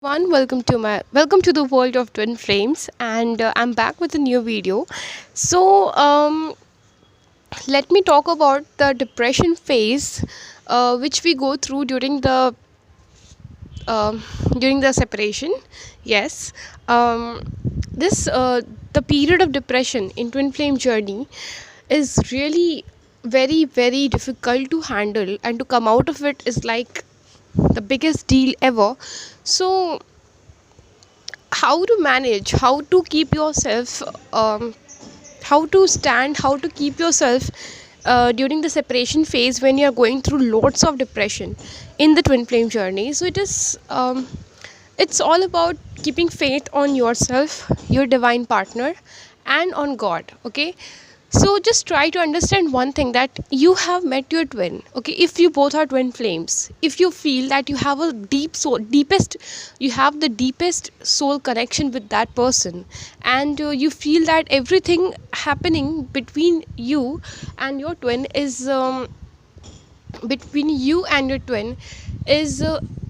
One welcome to the world of twin flames, and I'm back with a new video. So let me talk about the depression phase, which we go through during the separation. Yes, this the period of depression in twin flame journey is really very difficult to handle, and to come out of it is like the biggest deal ever. So how to manage, how to keep yourself, how to stand, how to keep yourself during the separation phase when you're going through lots of depression in the twin flame journey. So it's all about keeping faith on yourself, your divine partner, and on God. Okay, so just try to understand one thing, that you have met your twin. Okay, if you both are twin flames, if you feel that you have a you have the deepest soul connection with that person, and you feel that everything happening between you and your twin is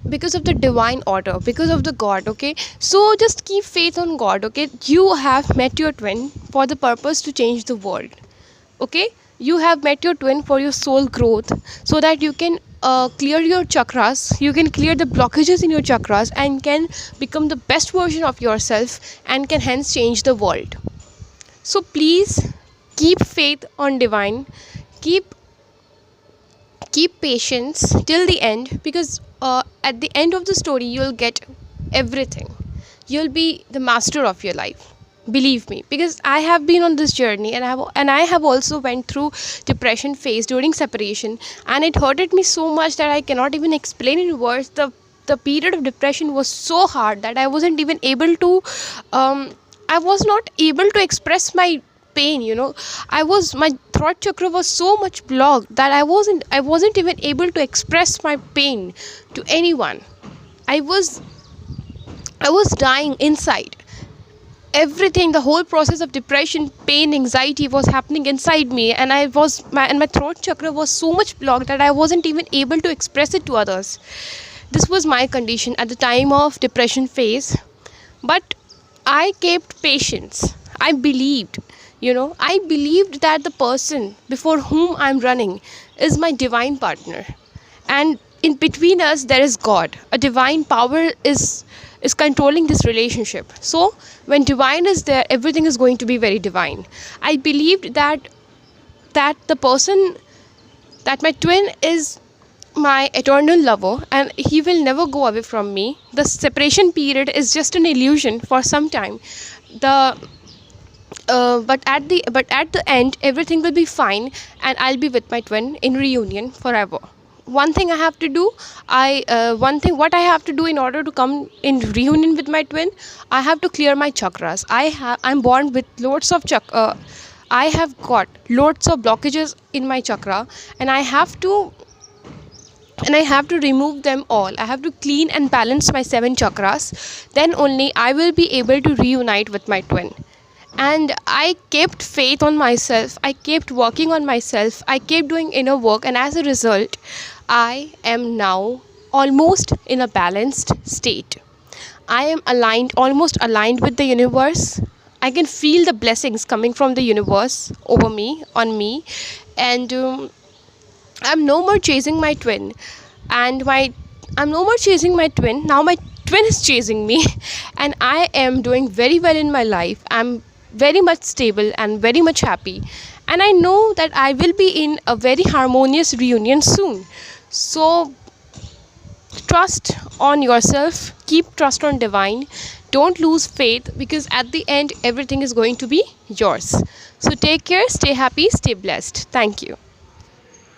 because of the divine order, because of the God. Okay, so just keep faith on God. Okay, you have met your twin for the purpose to change the world. Okay, you have met your twin for your soul growth, so that you can clear your chakras, you can clear the blockages in your chakras, and can become the best version of yourself, and can hence change the world. So please keep faith on divine, keep keep patience till the end, because at the end of the story you'll get everything. You'll be the master of your life, believe me, because I have been on this journey, and I have also went through depression phase during separation, and it hurted me so much that I cannot even explain in words. The period of depression was so hard that I wasn't even able to I was not able to express my pain. My throat chakra was so much blocked that I wasn't even able to express my pain to anyone. I was i was dying inside. Everything, the whole process of depression, pain, anxiety was happening inside me, and my throat chakra was so much blocked that I wasn't even able to express it to others. This was my condition at the time of depression phase. But I kept patience. I believed that the person before whom I'm running is my divine partner, and in between us there is God. A divine power is controlling this relationship. So when divine is there, everything is going to be very divine. I believed that the person, that my twin is my eternal lover, and he will never go away from me. The separation period is just an illusion for some time. The but at the end everything will be fine, and I'll be with my twin in reunion forever. One thing I have to do, what I have to do in order to come in reunion with my twin, I have to clear my chakras. I'm born with lots of I have got lots of blockages in my chakra, and I have to remove them all. I have to clean and balance my 7 chakras. Then only I will be able to reunite with my twin. And I kept faith on myself, I kept working on myself, I kept doing inner work, and as a result I am now almost in a balanced state. I am almost aligned with the universe. I can feel the blessings coming from the universe over me, on me. And I'm no more chasing my twin, and my I'm no more chasing my twin. Now my twin is chasing me, and I am doing very well in my life. I'm very much stable and very much happy, and I know that I will be in a very harmonious reunion soon. So trust on yourself, keep trust on divine, don't lose faith, because at the end everything is going to be yours. So take care, stay happy, stay blessed. Thank you.